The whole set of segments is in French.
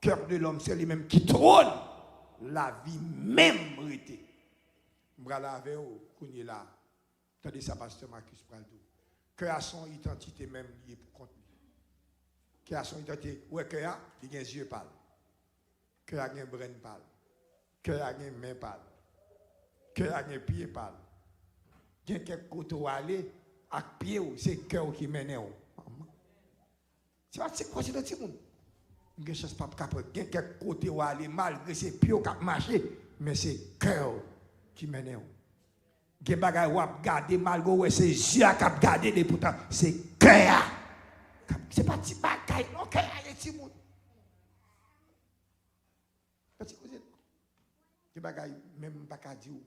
Cœur de l'homme, c'est lui-même qui trône. La vie même rete. M'bral avec vous, kounye là. Attendez ça, pasteur Marcus Praldo. Cœur a son identité même liée pour compte. Cœur a son identité. Ouais, cœur a, il a un yeux pâle. Cœur a un brin pâle. Cœur a un main pâle. Cœur a un pied pâle. Il y a quelques côtés où aller, avec pied, c'est cœur qui mène. C'est quoi, c'est dans le monde? Il y a chose pas capable. Il y a quelques côtés où aller, malgré ses pieds qui marchent, mais c'est cœur qui mène. Il y a des choses où regarder, malgré ses yeux qui regardent, et pourtant, c'est cœur. C'est pas petit bagaille, non, cœur, c'est tout le monde. Petit cousin. Des bagailles, même pas qu'à dire.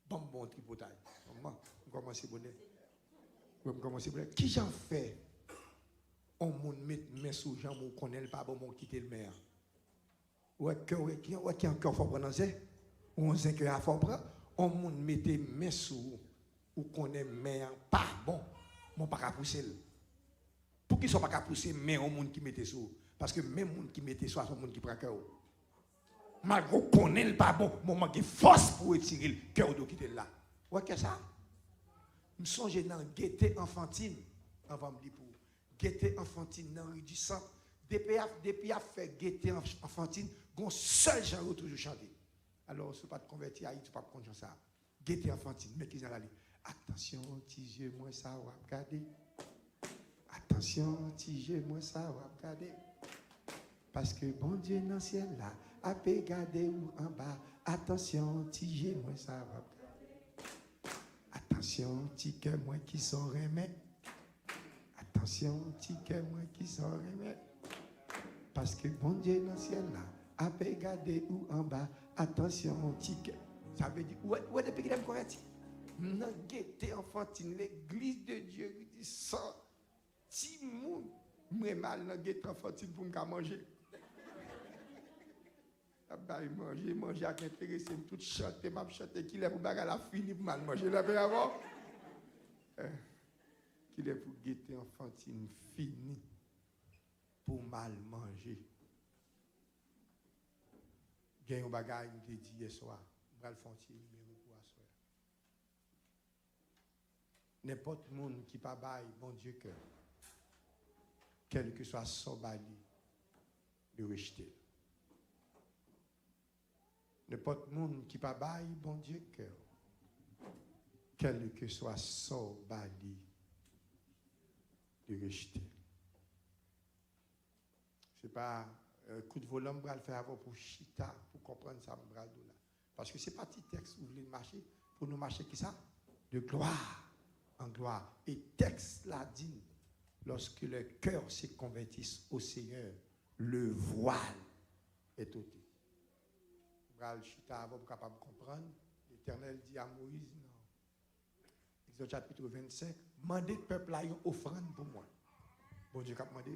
Bon tripotage. Comment c'est bonnet? Comment c'est bonnet? Qui j'en fait? On met mes sous gens pour connaître le pas bon quitter le maire. Ouais, qui a encore fort prononcer? Ou on sait qu'il a fort prendre? On met mes sous ou connaît maire pas bon. Mon pas qu'à pousser. Pour qu'ils soient pas qu'à pousser, mais on monde qui mette sous. Parce que même monde qui mette sous, c'est un monde qui prend cœur. Malgré qu'on connaît le pas bon, mon manque de force pour retirer le cœur de quitter là. Ouais, qu'est-ce que ça? Je me songe dans gaieté enfantine, avant de dire pour gaieté enfantine dans rue du centre. Depuis a fait gaieté enfantine, un seul genre toujours chanter. Alors, si tu pas te convertir à tu pas comprendre ça. Gaieté enfantine, mais qui ont la attention, petit yeux, moi ça va regarder. Attention, petit yeux, moi ça va regarder. Parce que bon Dieu dans le ciel là, a regardé ou en bas. Attention, petit yeux, moi ça va regarder. Attention, petit cœur, moi qui sont remet. Attention, petit cœur, moi qui sont remet. Parce que bon Dieu dans le ciel là, a regardé ou en bas. Attention, petit cœur. Ça veut dire, où est depuis qu'il aime convertir? Dans gaieté enfantine, l'église de Dieu, il dit ça. Si moun, moi mal dans gaieté enfantine pour me manger. Manger avec intéressé, tout chanter, m'a chanter, qu'il est pour bagarre la fini pour mal manger. Là, avant. Qu'il est pour gaieté enfantine fini pour mal manger. Il y a un bagage qui me dit hier soir, je vais le faire numéro pour asseoir. N'importe monde qui pas bail, bon Dieu cœur, quel que soit son bali, de rejeter. N'importe monde qui pas bail, bon Dieu cœur, quel que soit son bali, de rejeter. C'est pas coup de volant, je vais le faire avant pour chita, pour comprendre ça, là. Parce que ce n'est pas petit texte où vous voulez marcher, pour nous marcher qui ça? De gloire en gloire. Et texte là dit, lorsque le cœur se convertisse au Seigneur, le voile est ôté. Je vais le chita avant pour capable comprendre. L'Éternel dit à Moïse, non. Exode chapitre 25, mandez le peuple à une offrande pour moi. Bon Dieu,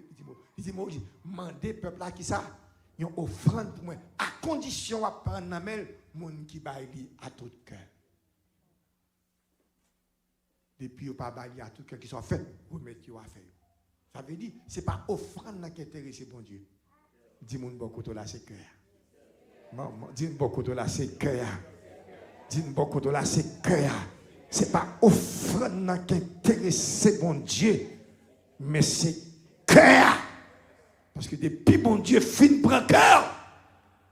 il dit, Moïse, mandez le peuple à qui ça? Une offrande pour moi. À condition à prendre la main, mon qui baille à tout cœur. Depuis au pas baille à tout cœur qui soit fait, vous mettez à faire. Ça veut dire, ce n'est pas offrande qui intéresse bon Dieu. Dis-moi beaucoup là, c'est cœur. Dis-moi beaucoup là, c'est cœur. Dis-moi beaucoup là, c'est cœur. Ce n'est pas offrande qui intéresse bon Dieu, mais c'est cœur. Parce que depuis bon Dieu fin prend cœur,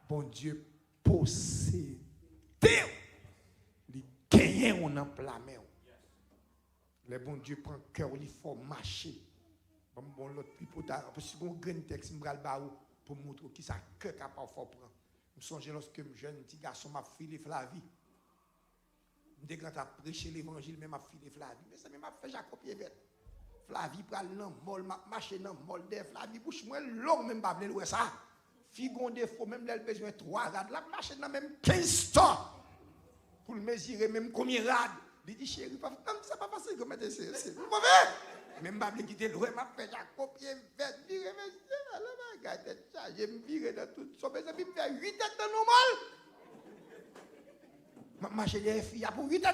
bon Dieu possède. Il gagne on en plein main. Le bon Dieu prend cœur, il faut marcher. Bon l'autre plus pour tard, parce que bon grand texte me bral ba pour montrer qui ça cœur capable fort prendre. Je songe lorsque je jeune petit garçon m'a filé Flavie. Dès que tu as prêché l'évangile, même m'a filé Flavie. Mais ça m'a fait Jacob Yévet. Flavie pral nan mol marcher nan mol de Flavie bouche moins long même pas vle ça. Figon défaut même l'elle besoin 3 rad la marcher nan même 15 temps. Pour le mesurer même combien rad. Il dit chérie pas ça pas facile comme c'est mauvais. Même pas quitter loin m'a fait Jacob Yévet virer mais alors regarde ça je me virer dans tout son besoin me faire 8 ans normal. Marcher les filles pour 8 ans.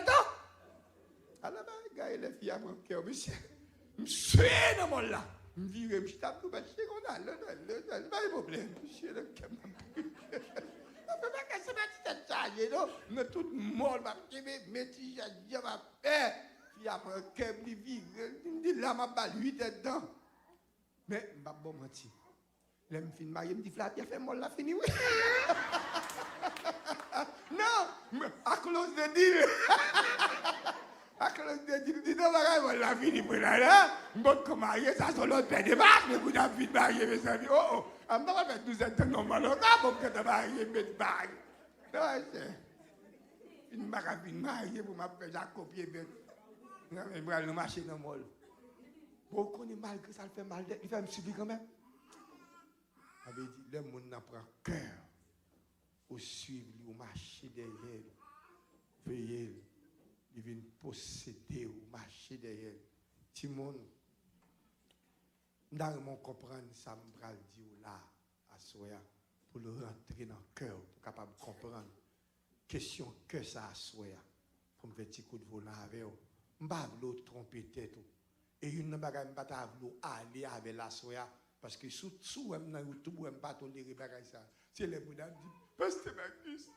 Alors regarde les filles à mon cœur monsieur. Je suis dans mon là. Je vire, je tape tout, je suis qu'on a, pas de problème. Je suis le c'est pas si chargé, non? Mais tout le monde va me mettre, je ma paix. Il y a un cœur qui vit, il me dit là, ma balle, 8 dedans. Mais, je ne vais pas mentir. Je me finis, je me dis, Flavie, il fait mal, la fini, oui. Non, à cause de dire. À cause de dire, dis donc, la fini pour là. Bon, comme marié, ça, c'est l'autre père de marque, mais vous avez fini de marier, mes amis. Oh, oh, je ne vais pas faire 12 ans normal, comme que tu as marié, mais tu marié. Non, c'est. Je ne vais pas marier pour m'appeler copier. Non, mais je vais aller marcher dans le mall. Vous connaissez mal que ça le fait mal, il fait me subir quand même. Avait dit, le monde n'a pas cœur au suivre, au marcher derrière, veiller, il vient posséder, au marcher derrière. Tout le monde, dans mon comprendre, ça me va dire là, à Soya, pour le rentrer dans le cœur, pour capable de comprendre. Question que ça à Soya, pour me faire un petit coup de volant avec vous. Je ne vais pas vous tromper tête. Et une ne va pas aller avec la Soya. Parce que sous dans YouTube, on ne peut pas tolérer ça. C'est les Bouddhas qui disent, Pasteur Magnus,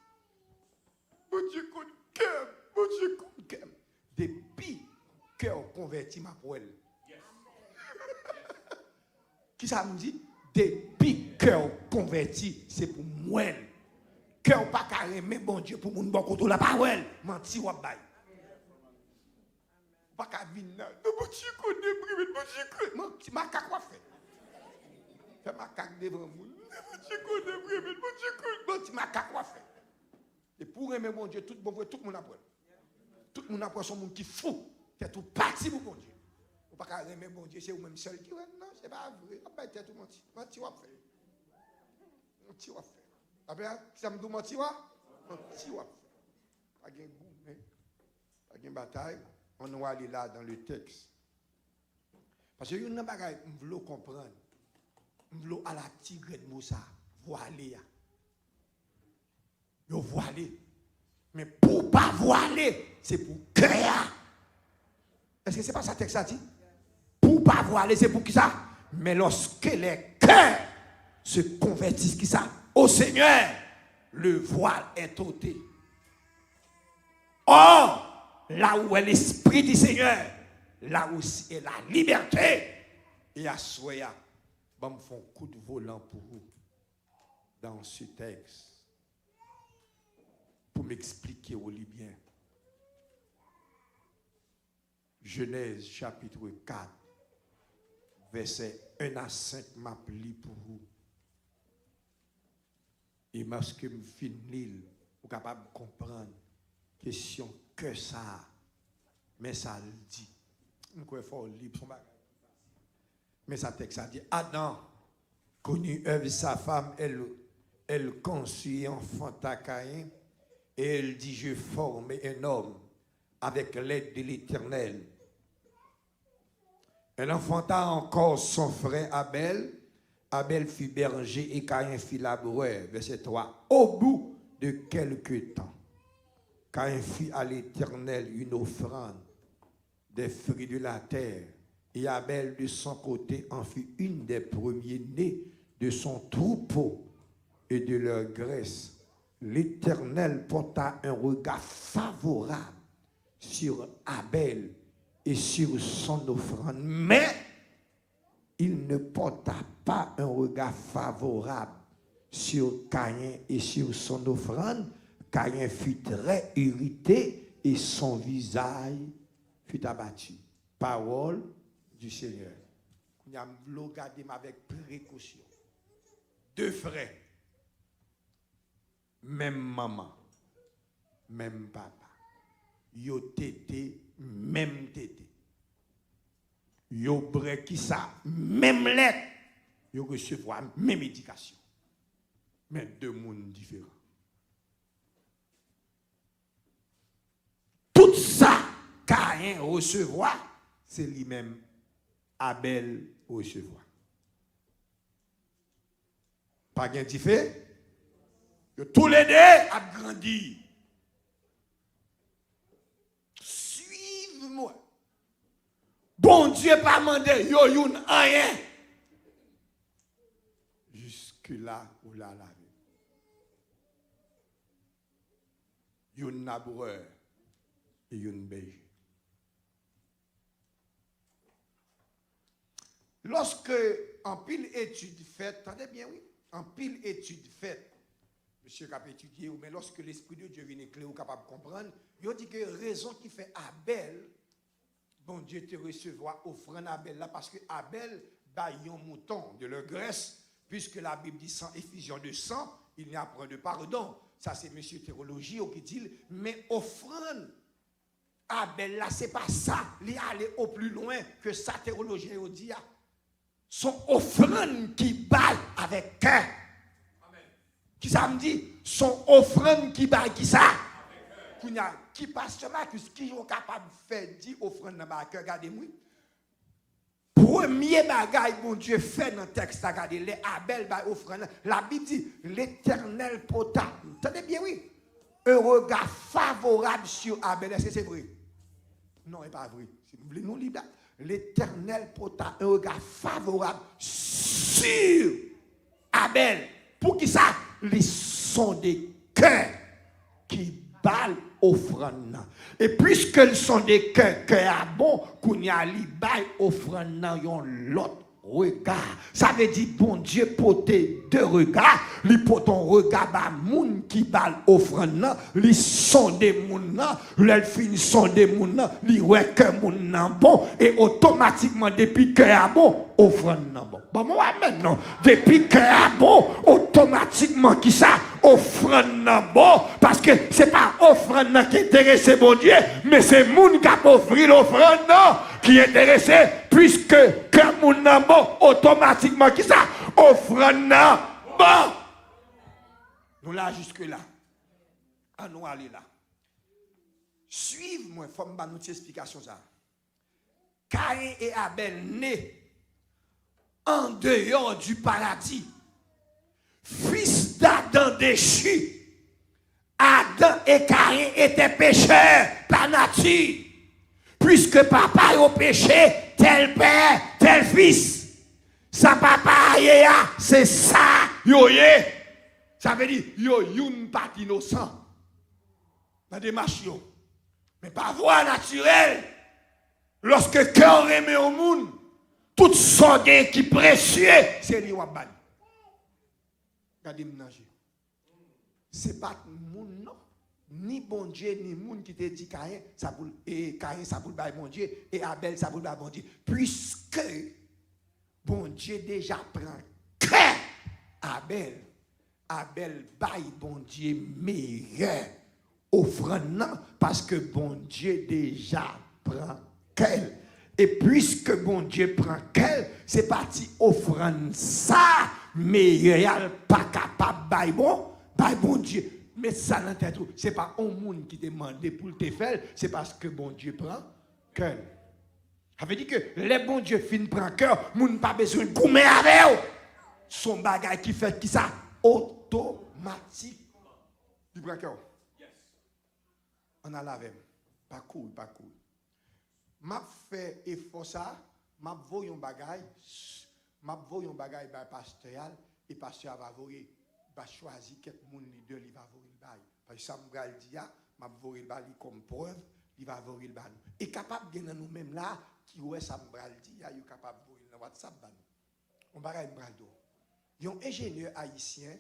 mon Dieu, qu'on cœur, mon Dieu, qu'on cœur. Depuis cœur converti ma poêle. Qui ça me dit? Depuis cœur converti, c'est pour moi. Cœur pas carré, mais bon Dieu, pour mon bon côté, la parole, menti ou bail. Pas qu'à venir là. Mon Dieu, qu'on est mon Dieu, mon petit macaque quoi fait? Fait macaque devant moi. Mon Dieu, qu'on est mon petit macaque quoi fait? Et pour aimer mon Dieu, tout le monde apprend. Tout le monde apprend son monde qui fou. C'est tout parti pour mon Dieu. Ou pas qu'à aimer mon Dieu, c'est vous-même seul qui ouais, non, c'est pas vrai. On va pas tout menti. Menti ou fait. Menti ou fait. Après, ça me dit menti ou? Menti ou fait. Pas de goût, mais pas de bataille. On va aller là dans le texte. Parce que il y a une bagaille, je veux comprendre. Je veux à la tigre de Moussa, voiler. Yo voiler. Mais pour pas voiler, c'est pour cœur. Est-ce que c'est pas ça texte ça dit? Pour pas voiler, c'est pour qui ça? Mais lorsque les cœurs se convertissent qui ça? Au Seigneur, le voile est ôté. Or, là où est l'esprit du Seigneur, là où est la liberté, et à Soya, je me fais un coup de volant pour vous dans ce texte pour m'expliquer au Libyen. Genèse chapitre 4, verset 1 à 5, m'a lis pour vous. Et parce que je finis, vous êtes capable de comprendre question que ça, mais ça le dit. Je faut lire son bagage. Mais ça texte, ça dit Adam connut Ève sa femme, elle conçut et enfanta Caïn, et elle dit je formai un homme avec l'aide de l'Éternel. Elle enfanta encore son frère Abel. Abel fut berger et Caïn fut laboureur. Verset 3. Au bout de quelque temps, Caïn fit à l'Éternel une offrande des fruits de la terre. Et Abel, de son côté, en fit une des premiers-nés de son troupeau et de leur graisse. L'Éternel porta un regard favorable sur Abel et sur son offrande, mais il ne porta pas un regard favorable sur Caïn et sur son offrande. Caïn fut très irrité et son visage fut abattu. Parole du Seigneur. Nous avons regardé avec précaution. Deux frères, même maman, même papa. Yo tété, même tété. Yo bre qui ça, même lettre. Yo recevoir même éducation. Mais deux mondes différents. Tout ça, Caïn recevoir, c'est lui-même Abel recevoir. Pas bien différent. Tous les deux a grandi. Suivez-moi. Bon Dieu pas mandé yo yon rien. que là ou là lavé. Yon laboureur et yon berger. Lorsque en pile étude faite, attendez bien oui, en pile étude faite, monsieur cap étudié, mais lorsque l'Esprit de Dieu vient éclairer ou capable de comprendre, il dit que raison qui fait Abel, bon Dieu te recevoir offrande Abel là, parce que Abel baille un mouton de leur graisse, puisque la Bible dit sans effusion de sang, il n'y a point de pardon. Ça c'est monsieur théologie qui dit, mais offrande Abel là, c'est pas ça, il est allé au plus loin que sa théologie dit. Son offrande qui baille avec cœur. Qui ça me dit? Son offrande qui baille qui ça? Qui passe là, qui est capable de faire dire offrande dans le cœur, regardez-moi. Premier bagaille, mon Dieu, fait dans le texte, regardez, les Abel baille offrande. La Bible dit, l'Éternel pota. Entendez bien, oui? Un regard favorable sur Abel. Est-ce que c'est vrai? Non, ce n'est pas vrai. Si vous voulez nous lire, l'Éternel porta un regard favorable sur Abel. Pour qui ça? Les sont des cœurs qui balent offrande. Et puisqu'ils sont des cœurs bon, qu'on y a li bail offrande yon l'autre regard. Ça veut dire bon Dieu porter deux regards. Li pot ton regard ba moun qui bal offrande, li sonde moun nan, l'el fin sonde moun nan, li ouais que moun nan bon et automatiquement depuis que a bon offrande nan bon. Bon moi maintenant depuis que a bon automatiquement qui ça offrande nan bon parce que c'est pas offrande nan qui intéresse bon Dieu mais c'est moun qui a offrir l'offrande nan qui intéressé puisque que moun nan bon automatiquement qui ça offrande nan bon. Nous là jusque là. À nous aller là. Suivez-moi, il faut me donner une explication ça. Caïn et Abel nés en dehors du paradis. Fils d'Adam déchu. Adam et Caïn étaient pécheurs par nature. Puisque papa a péché, tel père, tel fils. Sa papa c'est ça, yoye. Ça veut dire, yo youn pas innocent. Dans des machins. Mais par voie naturelle, lorsque cœur remet au monde, tout son qui est précieux, c'est lui wap ban. Regardez-moi nager. C'est pas moun non. Ni bon Dieu, ni moun qui te dit Caïn, ça pour et Caïn ça pour bail bon Dieu et Abel ça pour bail bon Dieu. Puisque bon Dieu déjà prend cœur Abel. Abel baille bon Dieu meilleur offrande parce que bon Dieu déjà prend quel et puisque bon Dieu prend quel c'est parti offrande ça meilleur pas capable baille bon Dieu mais ça dans tête c'est pas un monde qui demande pour te faire c'est parce que bon Dieu prend quel ça veut dire que les bon Dieu fin prend cœur moun pas besoin de goumer avec son bagage qui fait qui ça automatique. Du braqueur. Yes. On a lavé. Pas cool. M'a fait effort ça, m'a voyé un bagage, par pasteur et pasteur va voyer, va choisir quelques monde leader, il va voyer le bail. Parce que ça me dit m'a voyer le bail comme preuve, il va voyer le bail. Et capable de nous même là qui ouais ça me dit, il est capable de voyer dans WhatsApp on bagage brado. Un ingénieur haïtien,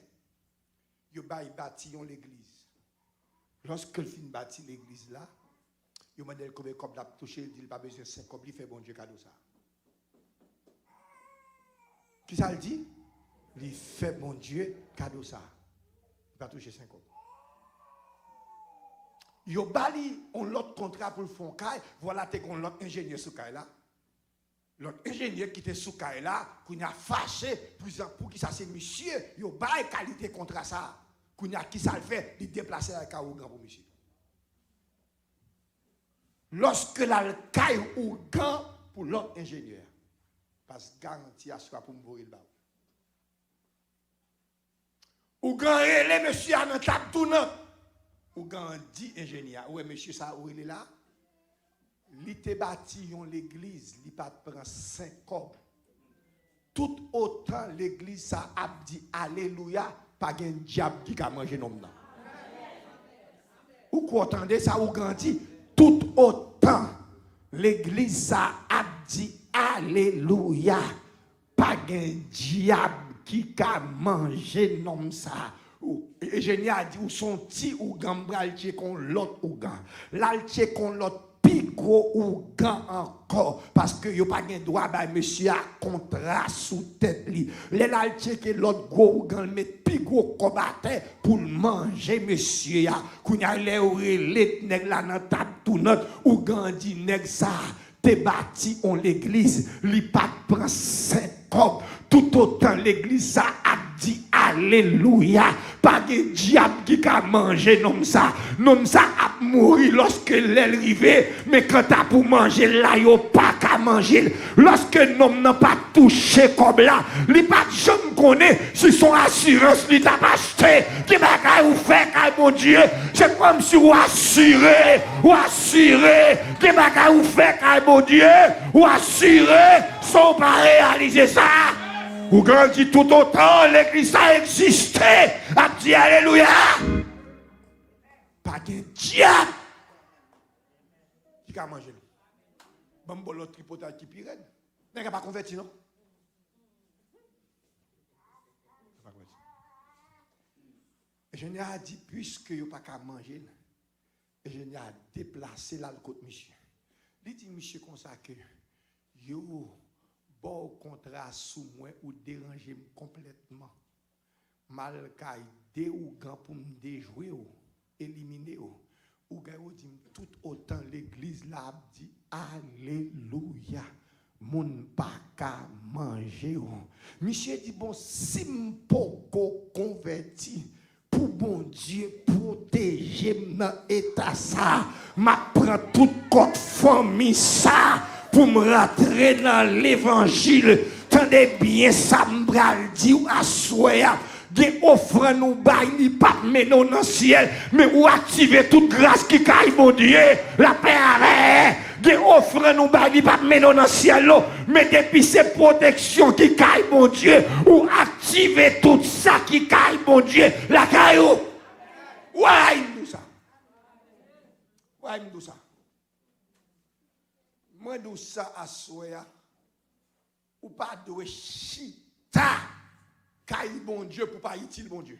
il a bâti l'église. Lorsque il finit de bâtir l'église là, il m'a dit combien de il a touché, il dit qu'il n'a pas besoin de 5 copes, il fait bon Dieu cadeau ça. Qui ça le dit? Il fait bon Dieu cadeau ça. Il va toucher 5 copes. Il a bali on l'autre contrat pour le fond caille, voilà t'es qu'on l'autre ingénieur sous caille là. L'autre ingénieur qui était sous caille là, qu'on a fâché pour qui ça c'est monsieur, il a bail qualité contrat ça. Qu'on a qui ça le fait, il déplacer la caille au grand pour monsieur. Lorsque la caille ou grand pour l'autre ingénieur, parce que garantie à soi pour me voir le bas. Ou grand les monsieur à notre table tournant. Ou grand dit ingénieur, ouais monsieur ça où il est là. Il te bâti l'église, il pas prend 5 copes. tout autant l'église ça a dit alléluia, pas un diable qui a mangé nom nan. Ou quoi entendez ça ou grandi tout autant l'église ça a dit alléluia, pas un diable qui a mangé nom ça. Et je a dit ou son ti ou gambral tché kon l'autre ou gan. L'al tché kon l'autre pi gros ou gan encore parce que yo pas gen droit ba monsieur a contrat sous tête li. L'al tché que l'autre gros ou gan met pi gros combattant pour manger monsieur ya. Kounya le ou relé nèg la nan table tout note ou gan di nèg ça te bâti on l'église li pas prend 5 cop tout autant l'église ça a dit alléluia, pas de diable qui a mangé non ça a mouru lorsque l'arrivée, mais quand t'as pour manger là yo pas qu'à manger lorsque non n'a pas touché comme là li pas jamais connaît si son assurance li t'a acheté qui bagay ou fait car mon Dieu c'est comme si ou assuré qui bagay ou fait car mon Dieu ou assuré sans pas réaliser ça. Ou grandit tout autant, l'église a existé. A dit alléluia. Pas de diable qui a mangé. Bon, l'autre tripotage qui pire. N'est pas converti, non? Et je n'ai pas dit, puisque il n'y a pas qu'à manger, et je n'ai pas déplacé là le côté monsieur. Il dit, monsieur, comme ça que yo. Bon contrat sous moi ou déranger complètement. Mal caille de ou grand pour me déjouer ou éliminer ou gagne dit tout autant l'église là dit alléluia. Moun pas ka manger ou. Monsieur dit bon si m'poko converti pour bon Dieu protéger dans état ça m'a prend toute côte famille ça pour me rentrer dans l'évangile. Tendez bien, ça me dit ou assoya. Des offrandes nous bail ni pas mener dans le ciel, mais ou activer toute grâce qui caille mon Dieu. La paix avec. Des offrandes nous bail ni pas mener dans le ciel, mais depuis ces protections qui caille mon Dieu, ou activer tout ça qui caille mon Dieu. La caillou. Ouais, il nous ça. Ouais, il nous ça. Moi, d'où ça à soya, ou pas de chita, caille bon Dieu pour pas utile bon Dieu.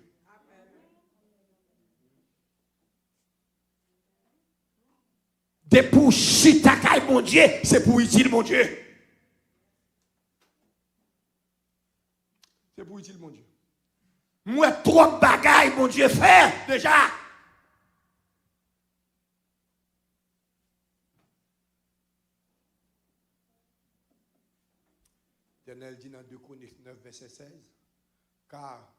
De pour chita caille bon Dieu, c'est pour utile bon Dieu. C'est pour utile bon Dieu. Moi, trop de bagailles bon Dieu faire déjà. L'Éternel dit dans 2 Chroniques 9, verset 16, car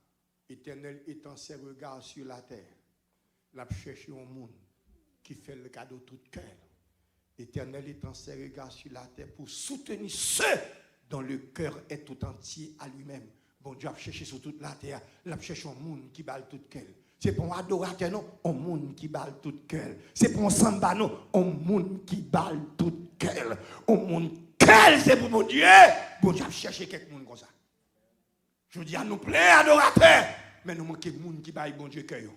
l'Éternel étend ses regards sur la terre, l'a cherché un monde qui fait le cadeau tout cœur. L'Éternel étend ses regards sur la terre pour soutenir ceux dont le cœur est tout entier à lui-même. Bon Dieu a cherché sur toute la terre, l'a cherché un monde qui balle tout cœur. C'est pour un adorateur, non, un monde qui balle tout cœur. C'est pour un samba, non, un monde qui balle tout cœur. Un monde quel c'est pour mon Dieu. Bon Dieu a cherché quelqu'un comme ça. Je dis à nous plaît adorateurs, mais nous manquons de monde qui baille bon Dieu cœur.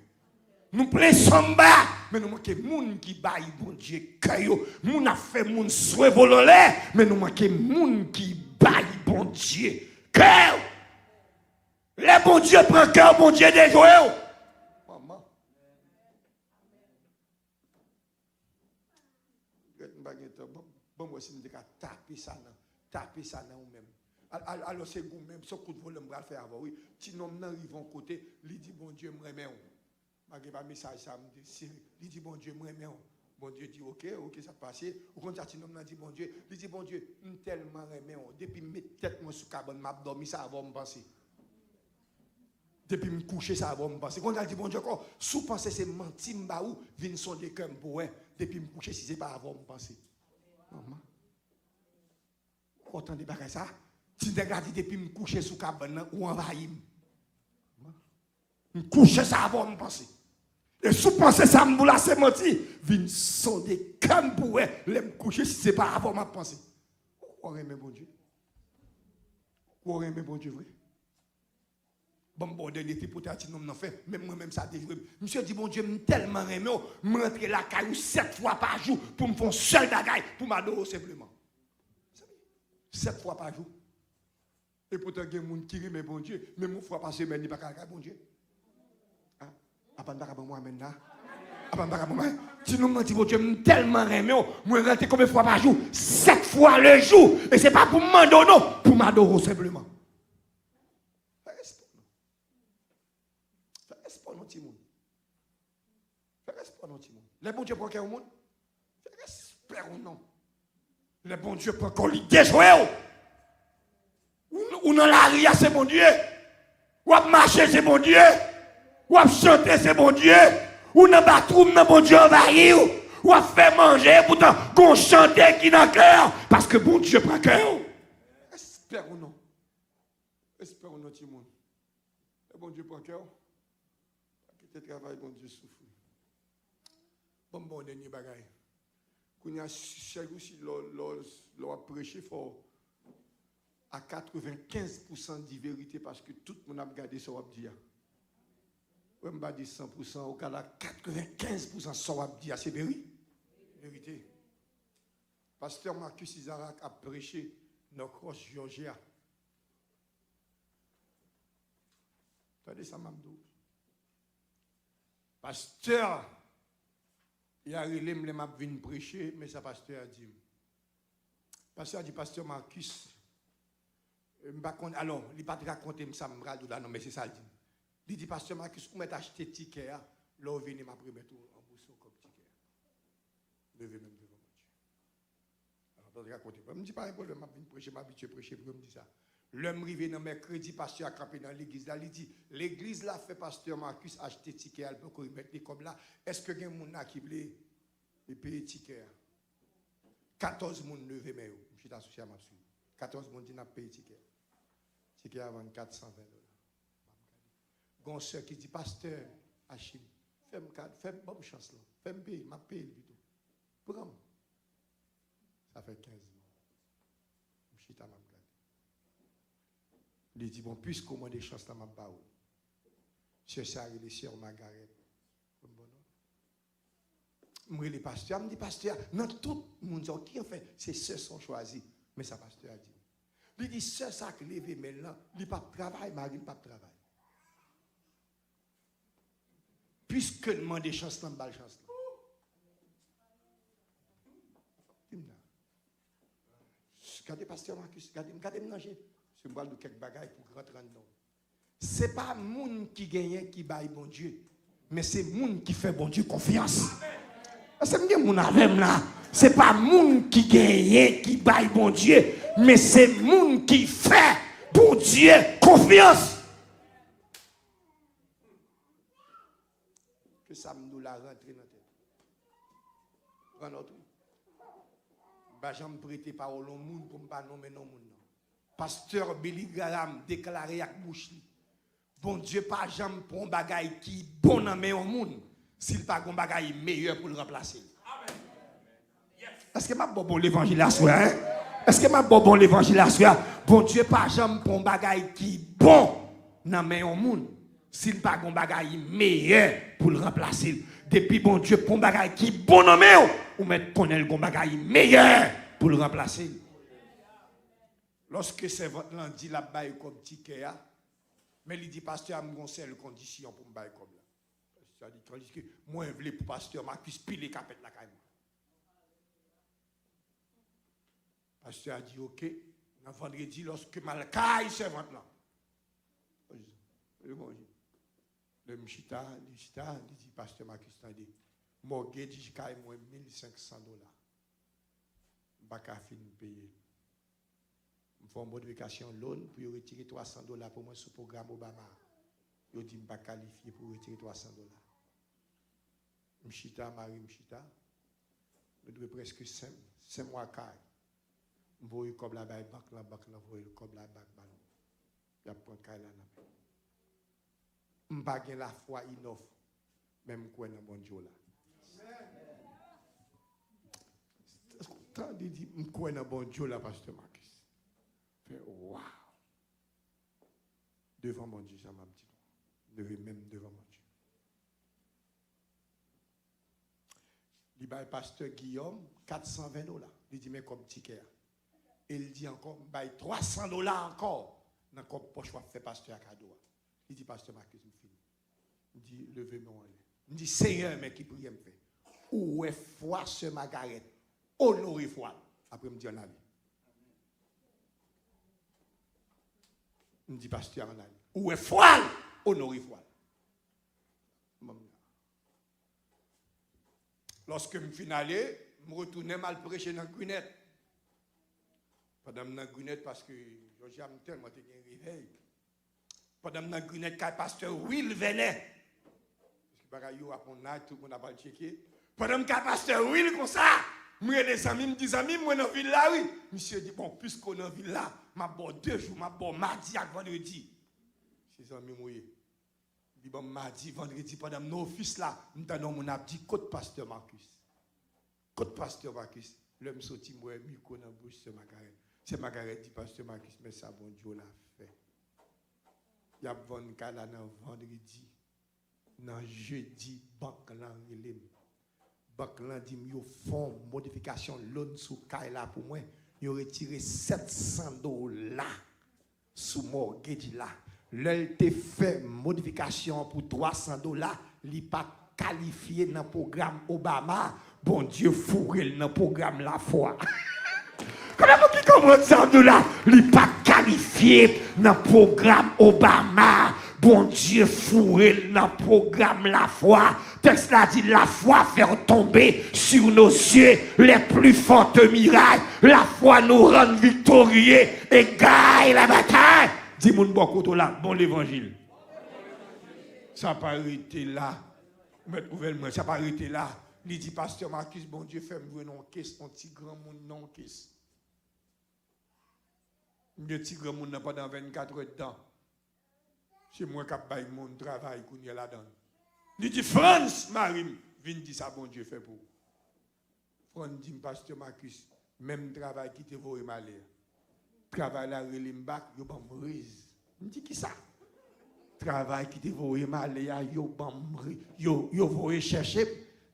Nous plaît samba, mais nous manquons de monde qui baille bon Dieu cœur. Nous a fait monde souhait vololé, mais nous manquons de monde qui baille bon Dieu cœur. Le bon Dieu prend cœur, bon Dieu déjoué. Maman. Bon, moi, si je taper ça dans vous-même. Alors, c'est vous-même, ce coup de vol, je vais faire avant. Oui, si nous arrivons côté, il dit, bon Dieu, je m'aime. Je n'ai pas message, ça me dit, il dit, bon Dieu, je m'aime. Bon Dieu dit, ok, ça passe. Ou quand ça, nous dit, bon Dieu, il dit, bon Dieu, je tellement aimé. Depuis que je mets tête sur le cabane, je dormi, ça va me passer. Depuis que je me couche, ça va me passer. Quand on dit, bon Dieu, sous penser, c'est menti, je viens sonder comme pour depuis que je me couche, si ce n'est pas avant me passer. Maman. Autant de bagages ça. Si tu regardes depuis me coucher sous cabane ou envahir. Me coucher ça avant me penser. Et sous penser ça me boula c'est menti. Vinn sonder comme pour me coucher si c'est pas avant m'a penser. On remet bon Dieu. Quoi aimer bon Dieu vrai? Bon, dernier type pour t'attirer non fait, même moi-même ça déjoué. Monsieur dit bon Dieu, me tellement aimé, me rentrer la caillou 7 fois par jour pour me faire un seul bagaille pour m'adorer simplement. 7 fois par jour. Et pourtant il y a des gens qui aiment bon Dieu, même une fois par semaine, il n'y a pas qu'à bon Dieu. Ah, après pas moi maintenant. Après pas moi. Si nous me dit bon Dieu, me tellement aimé, me rentrer combien de fois par jour? 7 fois le jour. Et c'est pas pour m'adorer non, pour m'adorer simplement. Les bons Dieu prend au monde. Respect ou non. Les bons Dieu prend qu'on lui déjoué. Ou dans la ria, c'est bon Dieu. Ou à marcher, c'est bon Dieu. Ou à chanter, c'est bon Dieu. Ou dans la batroum, c'est bon Dieu envahi. Ou à faire manger, pourtant, qu'on chante qui dans le cœur. Parce que bon Dieu prend cœur. Espère ou non. Espère ou non, tout le monde. Les bon Dieu prend cœur. Qui travaille, bon Dieu souffre. Bon, dernier bagaille. Quand il y a aussi l'on a prêché fort à 95% de vérité parce que tout le monde a regardé ce qu'on a dit. On va dire 100%, au cas là, 95% de ce qu'on a dit, c'est vérité. Pasteur Marcus Isaac a prêché dans Cross Georgia. Attendez ça, Mamdou. Pasteur, il a relé me m'a vinn prêcher, mais ça pasteur a dit. Pasteur a dit, pasteur Marcus, alors, il n'a pas raconté ça, non, mais c'est ça, il dit. Il dit, pasteur Marcus, vous m'avez acheté ticket, là, vous venez m'a pris en bourse comme ticket. Levez même devant moi. Alors, il raconté. Je me dis, pas un problème, je prêcher, je m'habitue à prêcher, pour me dire ça. L'homme arrivé dans mercredi, pasteur a campé dans l'église là, il dit, l'église là fait pasteur Marcus acheter ticket, elle peut mettre les comme là. Est-ce que quelqu'un a qui veut payer ticket? 14 personnes levé, mais je suis associé à ma suite. 14 personnes qui ont payé ticket. Ticket à 420 $. Gon soeur qui dit, pasteur Achille, fais bonne chance là, fais-moi payer, m'a payé plutôt. Prends. Ça fait 15 mois. Je suis à ma. Il dit, bon, puisqu'au moins des chances dans ma baou, chercher à les sœurs Margaret. Moi, les pasteurs, me dit, pasteur, non, tout le monde qui en fait, ces sœurs sont choisies. Mais ça, pasteur a dit. Il dit, sœur, ça qui lève maintenant, il n'a pas de travail, Marie n'a pas de travail. Puisque demande des chances dans ma chance. Regardez, pasteur Marcus, regardez, manger. Je vais de quelques bagailles pour rentrer dedans. Ce n'est pas le monde qui gagne qui baille bon Dieu, mais c'est le monde qui fait bon Dieu confiance. C'est bien mon avem là. Ce n'est pas le monde qui gagne qui baille bon Dieu, mais c'est le monde qui fait bon Dieu confiance. Que ça nous l'a rentré dans la tête. Prends l'autre. Je ne prêter parole au monde pour ne pas nommer non monde. Pasteur Billy Graham déclaré avec bouche. Bon Dieu, pas jamais pour un bagaille qui bon dans le monde, s'il pas un bagaille meilleur pour le remplacer. Est-ce que ma bon l'évangile à soi, hein? Est-ce que ma bon l'évangile à soi? Bon Dieu, pas jamais pour un bagaille qui bon dans le monde, s'il pas un bagaille meilleur pour le remplacer. Depuis bon Dieu, pour un bagaille qui bon dans le monde, ou mettre pour un bagaille meilleur pour le remplacer. Lorsque c'est votre land dit la baille comme ticket, mais il dit pasteur a une seule condition pour me bailler comme là. Pasteur dit que moi je veux pour pasteur Marcus pile capet la caille. Pasteur a dit OK, le vendredi lorsque malcaille c'est votre là. Le Mchita, il dit pasteur Marcus a dit mortgage caille moi $1,500. Baka fin payer. Je fais une modification loan pour retirer $300 pour moi sur le programme Obama. Je dis que je ne suis pas qualifié pour retirer $300. Mchita, Marie Mchita, je dois presque 5 mois car. Je vais comme la banque, la banque, comme la banque. Je vais prendre la banque. Je n'ai pas la foi inoff, même quand je suis bon Dieu là. Tant de dire, je suis bon Dieu là, pasteur Marcus. Wow. devant mon Dieu, ça m'a dit. Lever même devant mon Dieu. Il dit, pasteur Guillaume, $420. Il dit, mais comme ticket. Et il dit encore, $300 encore. Dans comme poche, je fais pasteur à cadeau. Il dit, pasteur Marcus, je finis. Il dit, levez-moi en l'air. Il dit, Seigneur, mais qui prie me fait. Où est foi ce Margaret? Honoré foi. Après, il me dit, en allée. Il me dit, pasteur, en allée. Où est foi? Honoré foi. Lorsque je suis allé, je me retournais mal prêcher dans la Grunette. Pendant que je suis Grunette, parce que j'aime tellement te réveil. Pendant que je suis Grunette, quand le pasteur Will venait. Parce que je tout le monde a pas checké. Pendant que le pasteur Will comme ça, je les amis me disent, amis, moi dans la ville là, oui. Monsieur dit, bon, puisqu'on est dans la ville là, je vais 2 jours, je vais mardi et vendredi. Ses amis, moi. Il dit, bon, mardi, vendredi, pendant nos fils là, nous avons dit, côte pasteur Marcus. Côte pasteur Marcus. L'homme sorti, moi, micro dans la bouche, c'est Margaret. C'est Margaret dit, pasteur Marcus, mais ça, bon Dieu l'a fait. Il y a bon cas là, dans vendredi, dans jeudi, banque là, banque là, dit, ils font modification, l'on sous Kaila pour moi, ils ont retiré $700 sous mortgage là. L'elle te fait modification pour $300, il n'est pas qualifié dans le programme Obama. Bon Dieu, fourré dans le programme La Foi. Comment vous comprenez ça, là? Il n'est pas qualifié dans le programme Obama. Bon Dieu, fourré dans le programme La Foi. Texte là dit, la foi faire tomber sur nos yeux les plus fortes mirailles. La foi nous rend victorieux et gagne la bataille. Dis mon bon côté là, bon l'évangile. Ça n'a pas arrêté là. Ça n'a pas arrêté là. Il dit, pasteur Marcus, bon Dieu, fait-moi non caisse, un petit grand monde non caisse. Un petit grand monde n'a pas dans 24 heures de temps. C'est moi qui ai mon travail qu'on y a là-dedans. Il dit, France, Marie, viens dire ça, bon Dieu, fait pour. France dit, pasteur Marcus, même travail qui te vaut malheur. Travail là, relève bac, yo bam rise. Me dit qui ça? Travail qui te voye mal, yo voye chercher,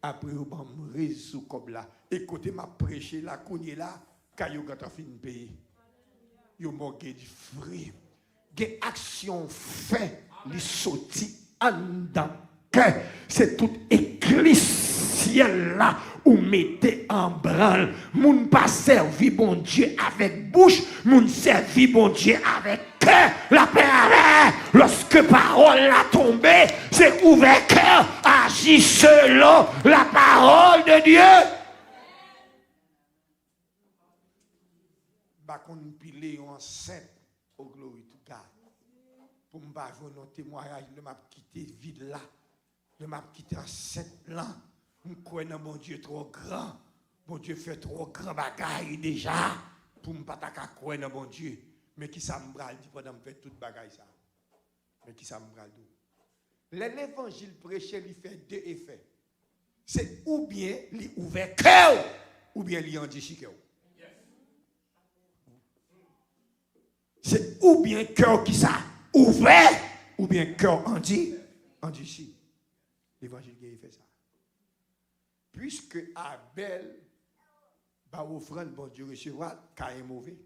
après yo bam rise sous comme là. Écoutez ma prêcher là, kounye là, quand yo gata fin payer. Yo manque du frais. Gen action fait, li sorti en dedans. C'est toute église ciel là ou mettez en branle. Moun pas servi bon Dieu avec bouche, moun servi bon Dieu avec cœur. La paix avec. Lorsque parole a tombé, c'est ouvert cœur, agit selon la parole de Dieu. Bakon pilé enceinte au glory to God. Pour me pas jouer nos témoignages, je m'a quitté vide là. Je m'a quitté enceinte là. Je crois dans mon Dieu trop grand. Mon Dieu fait trop grand bagaille déjà. Pour ne pas croire dans mon Dieu. Mais qui ça me bral dit pendant que je fais toute bagaille ça. Mais qui ça me bral dit. L'évangile prêché, il fait 2 effets. C'est ou bien il ouvert cœur, ou bien il en dit chiqueur. C'est ou bien cœur qui ça ouvert, ou bien cœur en dit chi. L'évangile qui fait ça. Puisque Abel va offrande, bon Dieu recevra Caïn mauvais.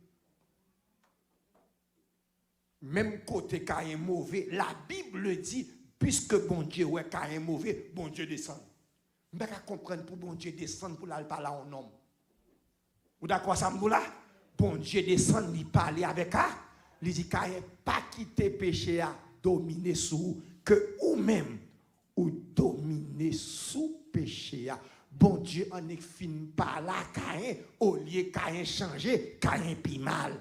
Même côté Caïn mauvais, la Bible dit, puisque bon Dieu ouais Caïn mauvais, bon Dieu descend. Vous ne pouvez pas comprendre pour bon Dieu descendre pour aller parler à un homme. Vous d'accord ça me là? Bon Dieu descend, il parle avec elle. Il dit Caïn pas quitter péché à dominer sous que ou même ou dominer sous péché à. Bon Dieu en est fin par là Caïn au lieu Caïn changer Caïn pi mal.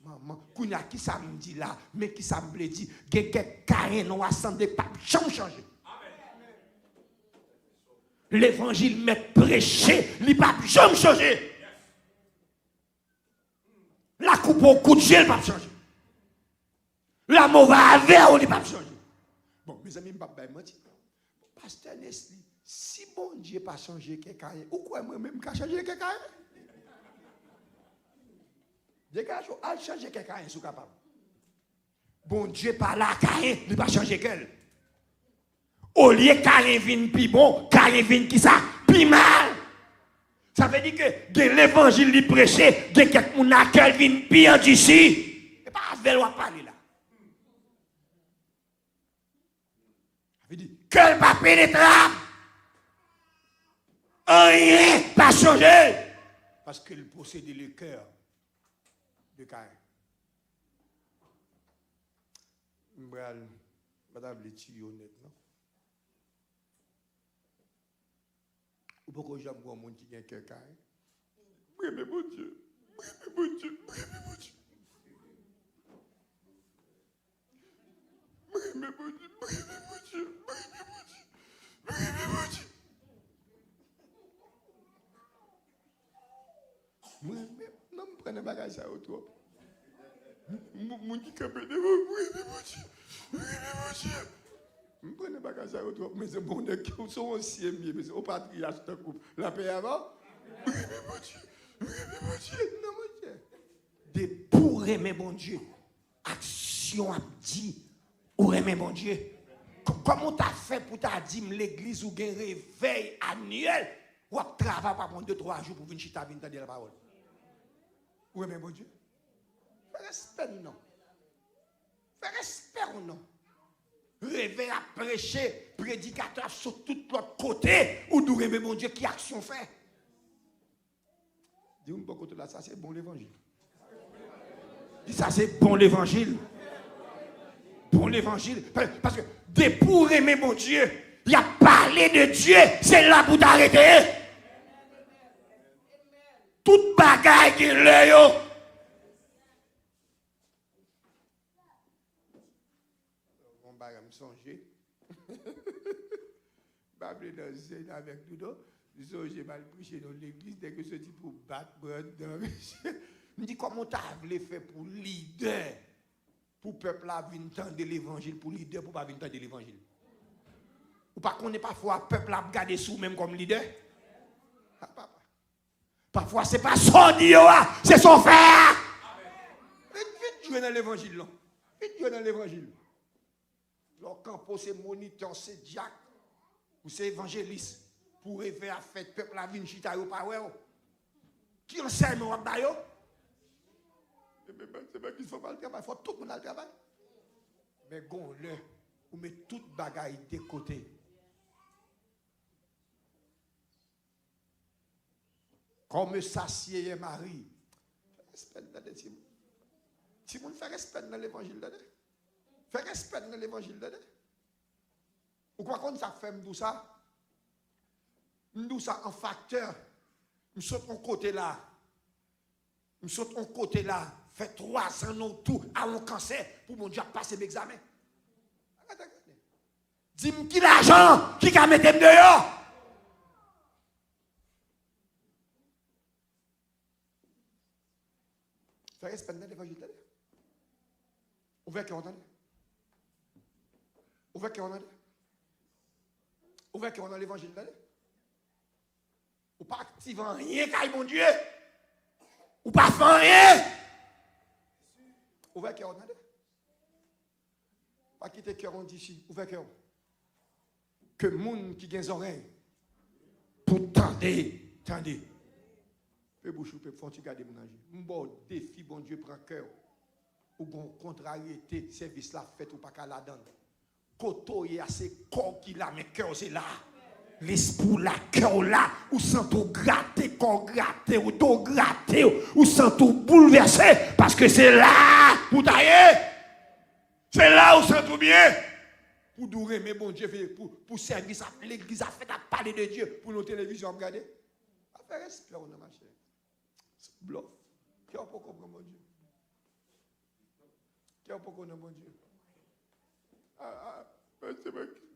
Maman, kounya qui ça me dit là, mais qui ça me dit, quelqu'un Caïn non assemblé pas jamais changer. L'évangile met prêcher, il pas jamais changer. La coupe au coup de gel pas changer. La mauvaise verre il pas changer. Bon, mes amis, pas mentir. Pasteur Nesli, si bon Dieu pas changer quelqu'un, ou quoi moi-même pas changer quelqu'un? Dieu a changer quelqu'un, est capable. Bon Dieu par là, Caïn, il va changer qu'elle. Au lieu Caïn vienne plus bon, Caïn vienne qui ça? Plus mal. Ça veut dire que l'évangile lui prêché, de quelqu'un qui a qu'elle vienne pire d'ici. Et pas avec lui parler là. Ça veut dire qu'elle va pénétrer. Rien pas changé. Parce qu'il possédait le cœur de Caïn. Madame les tuyaux honnête, non? Ou pourquoi j'aime un monde qui a un cœur Caïn? Oui, mais mon Dieu. Oui, mais mon Dieu. Oui, mais mon Dieu. Oui, mais mon Dieu. Oui, mais mon Dieu. Oui, mais mon Dieu. Oui, mais mon Dieu. Moi, non, je prends un bagage à autour. Mon qui capte de vous, oui, mais mon Dieu. Oui, mais mon Dieu. Je prends un bagage à autour, mais c'est bon, qui sont anciens, mais c'est au patriarche de couple. La paix avant? Oui, mais mon Dieu. Oui, mais mon Dieu. Non, mon Dieu. De pour aimer mon Dieu. Action a dit, ou aimer mon Dieu. Comment tu as fait pour ta dit l'église ou un réveil annuel ou un travail par 2-3 jours pour venir chita venir entendre la parole? Oui, mais mon Dieu. Fais respect ou non? Fais respect ou non? Réveil à prêcher, prédicateur sur tout l'autre côté, ou nous mais mon Dieu, qui action fait? Dis-moi, bon côté là, ça c'est bon l'évangile. Dis ça c'est bon l'évangile. Bon l'évangile. Parce que dès pour aimer mon Dieu, il a parlé de Dieu, c'est là pour t'arrêter. Toute bagaille qui l'est yo. On va me songer. Babler dans Zen avec tout ça. J'ai mal prêché dans l'église dès que ce type pour battre me dit comment tu as voulu faire pour leader pour peuple là venir entendre l'évangile pour leader pour pas venir entendre l'évangile. Ou pas qu'on n'est parfois peuple là regarder sous même comme leader. Parfois c'est pas son Dieu, c'est son frère. Vite jouer dans l'évangile là. Vite jouer dans l'évangile. Leur campo c'est moniteur, c'est diacre ou c'est évangéliste pour réveiller à faire peuple la vie chita yo pas ouais. Qui enseigne ou ba yo? C'est pas qu'il faut pas le travail, il faut tout le monde le travail. Mais gon le ou met toute bagaille de côté. Comme s'assied Marie. Respect dans les Timon. Timon fait respect dans l'évangile là. Fait respect dans l'évangile là. Ou quoi qu'on ça fait tout ça? Nous ça en facteur. Nous sommes en côté là. Nous sommes en côté là. Fait 3 ans non tout à un cancer pour mon Dieu passer l'examen. Dis-moi qui l'argent qui a mis dehors. Fais respect dans l'évangile là. Ouvert qui entend. Ouvert qui entend. Ouvert qui entend l'évangile là. Ou pas activant rien, car mon Dieu. Ou pas faire rien. Ouvert cœur, pas quitter cœur, on dit ici. Ouvert cœur. Que monde qui a des oreilles, pour tendre. Peu bouche, peu fort, tu gardes mon âge. Bon défi, bon Dieu, prend cœur. Ou bon contrariété, service là, fait ou pas qu'à la donne. Koto, il y a ces corps qui là, mais cœur, c'est là. L'esprit la cœur là, ou sans tout gratter, qu'on gratte, ou tout gratter, ou sans tout bouleverser, parce que c'est là pour tailler. C'est là où c'est tout bien. Pour dourer, mais bon Dieu, pour servir ça, l'église a fait à parler de Dieu, pour nos télévisions à regarder. À faire respect, on a marché. Bluff. Qui a pas compris mon Dieu? Qui a pas compris mon Dieu? C'est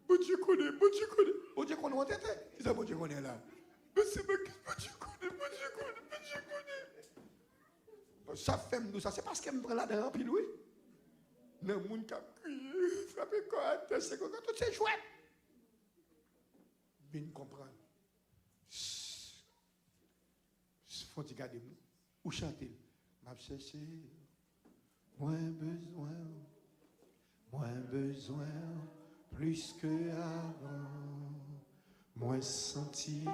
bon Dieu connaît, bon Dieu connaît. Bon Dieu connaît en tête. Qui ça bon Dieu connaît là? Mais c'est bon Dieu connaît, bon Dieu connaît, bon Dieu connaît. Ça fait nous ça, c'est parce qu'elle me prend là-dedans, puis oui. Non, mon qui a crié, frappé quoi, c'est quoi, tout c'est chouette. Bien comprendre. Faut-il garder nous? Ou chanter? M'a cherché, moins besoin. moins besoin, plus que avant, moins senti,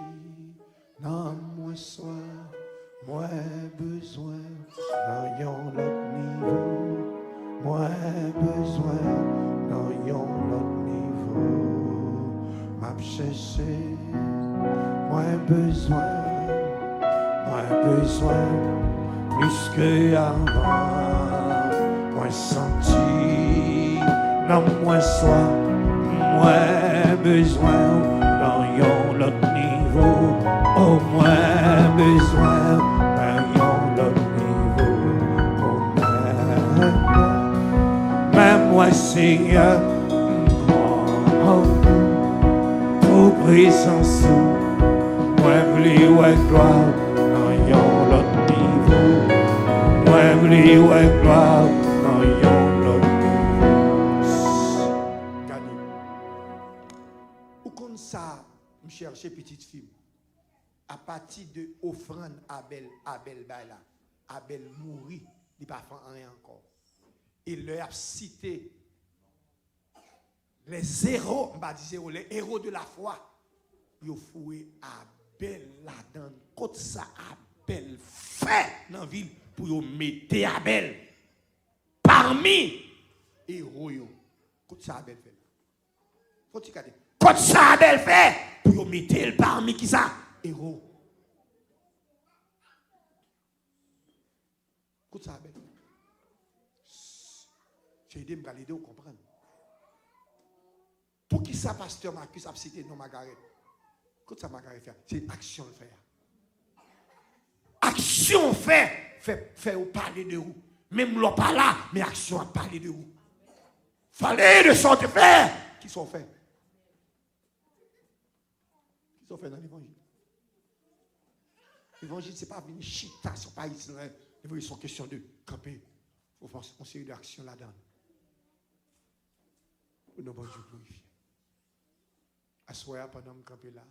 non, moins soin, moins besoin, dans yon l'autre niveau, moins besoin, dans yon l'autre niveau, m'a cherché, moins besoin, plus que avant, moins senti, non, moins soin, moins besoin, dans yon l'autre niveau, au moins besoin, dans yon l'autre niveau, au moins, même moi Seigneur, pour présence, moi plus ouais gloire, dans yon l'autre niveau, moi plus ouais gloire, dans yon l'autre niveau. Gardez. Ou comme ça, je cherche petite fille. À partir de offrande Abel Baila, Abel mourit, il n'a pas fait rien encore. Il leur a cité les héros, les héros de la foi. Ils ont foué Abel là-dedans. Quand ça Abel fait dans la ville pour mettre Abel parmi les héros. Quand ça Abel fait. Faut tu regarder. Quand ça Abel fait pour mettre parmi qui ça? Héros. Quand ça Abel. J'ai aidé à l'aider à comprendre. Pour qui ça, pasteur Marcus a cité non Margaret? Qu'est-ce que ça Margaret fait? C'est action le faire. Action fait ou parler de vous. Même l'on pas là, mais action a parlé de vous. Fallait de sorte faire. Qui sont faits? Qui sont faits dans l'évangile? L'évangile, ce n'est pas venir chita sur pas ici. L'évangile, c'est une question de camper. Il faut faire une série d'actions là-dedans. Pour nous, bon Dieu, glorifier. Assoya pendant que je campe là.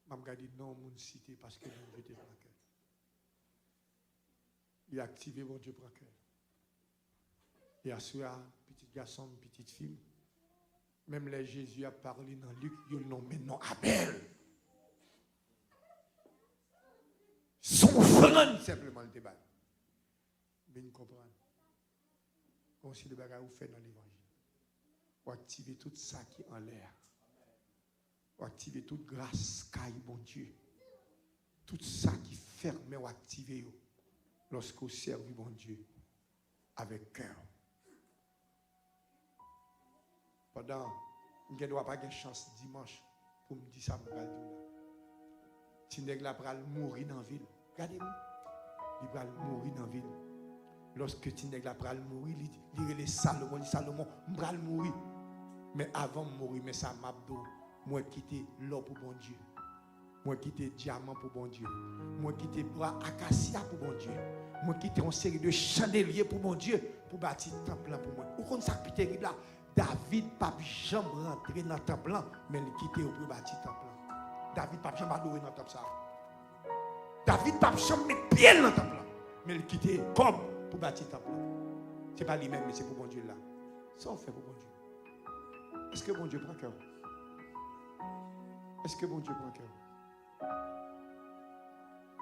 Je me dis non, mon cité parce que je veux te prendre cœur. Il a activé mon Dieu pour cœur. Il a assoya, petit garçon, petite fille. Même les Jésus a parlé dans Luc, il le nomme maintenant Abel. Son offrande simplement le débat. Mais nous comprenons. On sait le bagage vous fait dans l'évangile. Pour activer tout ça qui est en l'air. Pour activer toute grâce caille bon Dieu. Tout ça qui ferme ou activer lorsque vous servez bon Dieu avec cœur. Pendant, je ne dois pas avoir chance dimanche pour me dire ça. Si nèg la pral mourir dans la ville, regardez-moi, il va mourir dans la ville. Lorsque tu nèg la pral mourir, il relève Salomon, Salomon, pral mourir. Mais avant de mourir, mais ça m'a dit, moi quitter l'or pour bon Dieu. Moi quitter diamant pour bon Dieu. Moi quitter bois acacia pour bon Dieu. Moi quitter une série de chandeliers pour bon Dieu pour bâtir un temple pour moi. Ou comme ça qui terrible là, David pas jamais rentrer dans le temple mais il quitter pour bâtir le temple. David pas jamais adorer dans le temple ça. David pas jamais mettre pied dans le temple mais il quitter comme pour bâtir le temple. C'est pas lui-même mais c'est pour bon Dieu là. Ça on fait pour bon Dieu. Est-ce que bon Dieu prend cœur? Est-ce que bon Dieu prend cœur?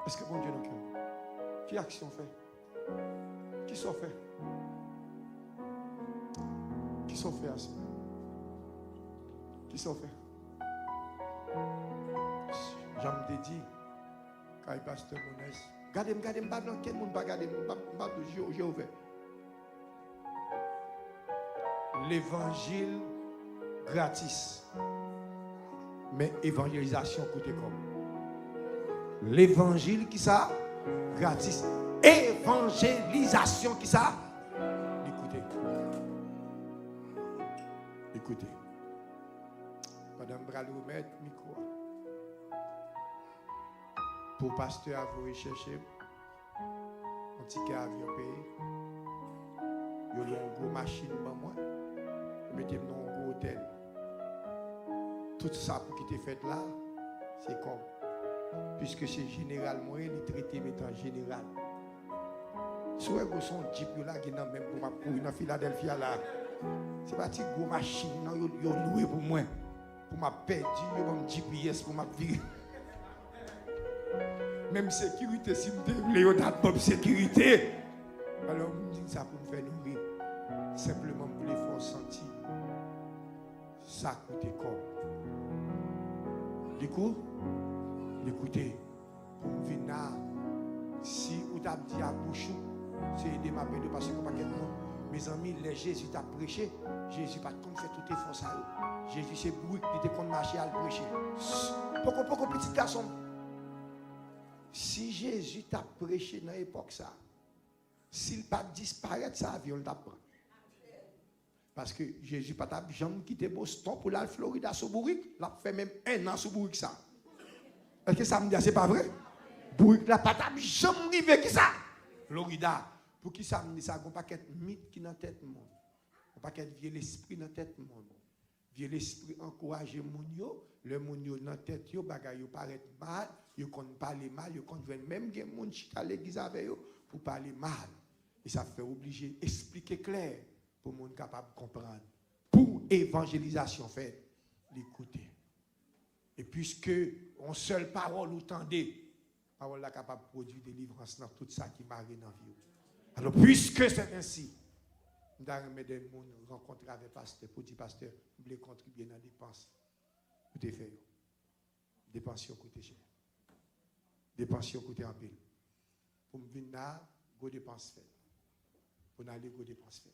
Est-ce que bon Dieu prend cœur? Qui action fait? Qui sont fait? Qui sont fait assez? Qui sont fait? J'en me dédie, quand il passe de Monès. Gardez-moi, quel monde va garder? J'ai ouvert. L'évangile gratis. Mais évangélisation coûte comme. L'évangile qui ça? Gratis. Évangélisation qui ça? Écoutez. Écoutez. Madame Braloumet, micro. Pour pasteur à vous rechercher un ticket avion payé. Il y a une grosse machine pour moi. Mettez-moi dans un gros hôtel. Tout ça pour qui t'est fait là, c'est comme. Puisque c'est général, moi, il traité mettant général. Si vous avez son jeep là qui est même pour ma courir dans Philadelphie là. C'est pas une grosse machine non yo loué pour moi. Pour ma perdu, yo mon GPS pour ma vie. Même sécurité si me Léo d'abord sécurité. Alors me dit ça pour me faire nourrir. Simplement pour les faire sentir. Ça coûte quoi? Écoutez, pour me venir là, si vous avez dit à bouchou, c'est aider ma paix de passer comme paquet de monde. Mes amis, les Jésus t'a prêché, Jésus pas comme fait tout effort ça. Jésus c'est bruit, il était comme marcher à le prêcher. Pourquoi petit garçon? Si Jésus t'a prêché dans l'époque ça, s'il pas disparaître sa vie, on t'apprend. Parce que Jésus pas t'a jamais quitté Boston pour la Floride à Soubourik, l'a fait même 1 an Soubourik ça. Est-ce que ça me dit c'est pas vrai? Bourrique la pas t'a jamais arrivé qui ça? Florida. Pour qui ça me dit ça? On pas qu'être mythe qui dans tête monde. On pas qu'être vieux l'esprit dans tête monde. Vieux l'esprit encourager moun yo, le moun yo dans tête yo bagay yo paraît mal, yo kon parler mal, yo kon même gen moun chita l'église avec yo pour parler mal. Et ça fait obligé expliquer clair pour moun capable comprendre. Pour évangélisation fait, l'écouter. Et puisque on seule parole ou tendez, parole là capable de produire délivrance dans tout ça qui m'arrive dans la vie. Alors puisque c'est ainsi, nous allons rencontrer avec le pasteur pour dire pasteur, vous voulez contribuer dans la dépense. Vous avez fait. Dépenses coûtent cher. Dépenses coûtent un peu. Pour me venir là, vous dépenses faites. Pour aller vous dépenses faites.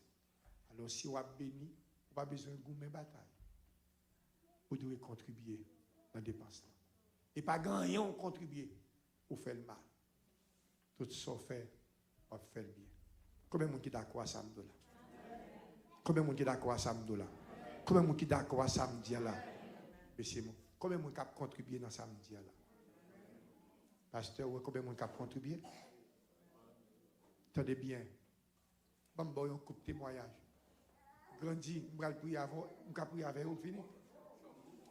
Alors si vous avez béni, vous n'avez pas besoin de goumer bataille. Vous devez contribuer dans la dépense. Et pas gagner, on contribue. Vous faites le mal. Tout ça fait, on fait le bien. Combien de gens qui d'accord à samedi là? Combien de gens qui d'accord à samedi là? Combien de gens qui d'accord à samedi là? Monsieur, combien de gens qui ont contribué dans samedi là? Pasteur, combien de gens qui ont contribué? Attendez bien. Je vais vous un coup de témoignage. Grandi, je vais prier avant, je vais prier avec vous, fini.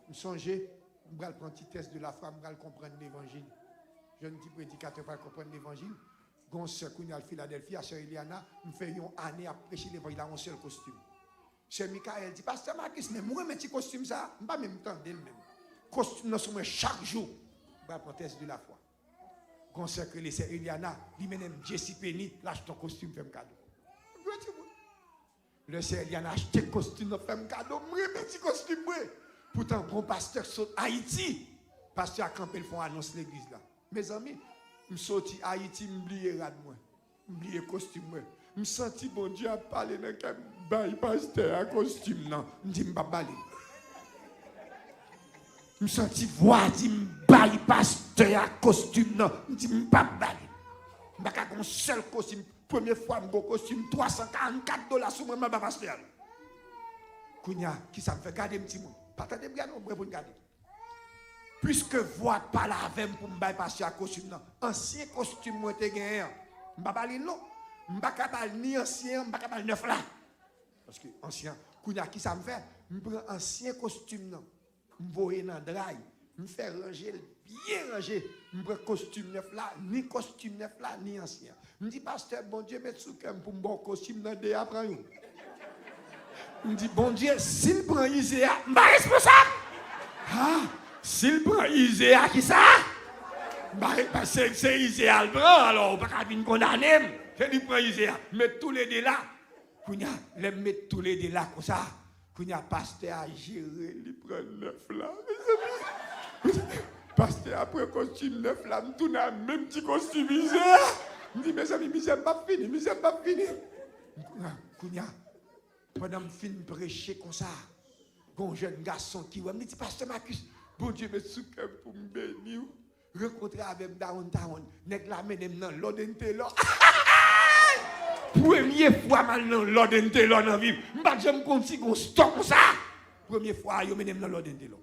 Je songeais, je vais prendre un petit test de la femme, je vais comprendre l'évangile. Je ne dis prédicateur pas comprendre l'évangile. Gon sœur qui est à Philadelphie, sœur Eliana, me fait une année à prêcher l'évangile dans un seul costume. Sœur Michael dit pasteur Marcus, mais moi mes petits costumes ça, pas même temps d'elle même. Costume dans son chaque jour. Je vais prendre test de la foi. Gon sœur que les sœur Eliana, lui même Jessie Penny, lâche ton costume fait un cadeau. Le sœur Eliana acheté costume fait un cadeau, moi petit costume moi. Pourtant bon pasteur saute Haïti. Pasteur a campé le fond annonce l'église là. Mes amis, je suis sorti Haïti, je oublié rad moi. Oublié costume moi. Je senti bon Dieu à parler dans quel bail pasteur à costume non. Je dis pas balé. Je senti voix dit bail pasteur à costume non. Je dis pas balé. Je pas un seul costume. Première fois mon costume $344 sur moi ma pasteur. Kounya qui ça me fait garder petit monde. Pas tande bien non pour garder. Puisque voix pas la avec pour me passer à costume non. Ancien costume moi te gagné. M'pa parler non. M'pa capable ni ancien, m'pa capable neuf là. Parce que ancien, kounya qui ça me fait? M'prend ancien costume non. M'voyer dans dry, me faire ranger bien ranger. M'prend costume neuf là, ni costume neuf là ni ancien. Me dit pasteur bon Dieu met sous cœur pour bon costume dans des après nous. Me dit bon Dieu s'il prend Isaiah, m'pa responsable. Ah s'il prend Isaiah, qui ça? C'est Isaiah le prend, alors on ne peut pas venir condamner. C'est lui prend Isaiah. Mettre tous les deux là. Kounya, les mettre tous les deux là comme ça. Kounya, pasteur a géré, il prend 9 là. Pasteur après costume 9 là, je tourne à même petit costume Isaiah. Je dis, mes amis, je pas fini, je pas fini. Kounya, pendant que je finis de prêcher comme ça, un jeune garçon qui me dit, pasteur Marcus, bon Dieu, me soucre pour me bénir. Rencontrer avec downtown, nèg la menem dans l'odente là. Première fois mal dans l'odente là dans vie. M'pa jamais konti gon stock ça. Première fois yo menem dans l'odente là.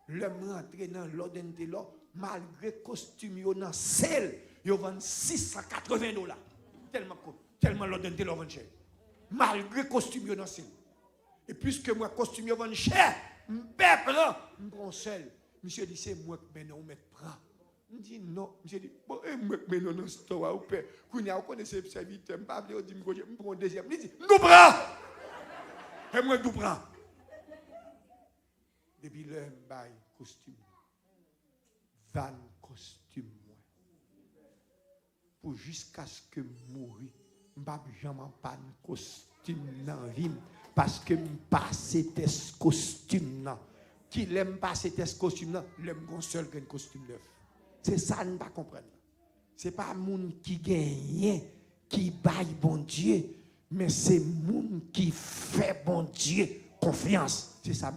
L'homme rentré dans l'odente là malgré costume yo dans sel, yo vend $680. Tellement l'odente là vend cher. Malgré costume yo dans sel. Et puisque moi costume yo vend cher, m'peuple m'prend sel. Monsieur dit, c'est moi qui mène, on met prend. Je dis non, je dis bon, mais non, non, c'est toi ou père. Quand on connaît ces serviteurs, je parle, je dis je prends un deuxième. Il dit nous bras. Et moi tout bras. Depuis là, je baille costume. Van costume moi. Pour jusqu'à ce que je mourir, je ne vais jamais pas de costume dans la vie parce que je passe ce costume là. Qui l'aime passer ce costume là, l'aime qu'on seul gagne costume neuf. C'est ça ne pas comprendre. C'est pas monde qui gagne qui baille bon Dieu, mais c'est monde qui fait bon Dieu confiance. C'est ça.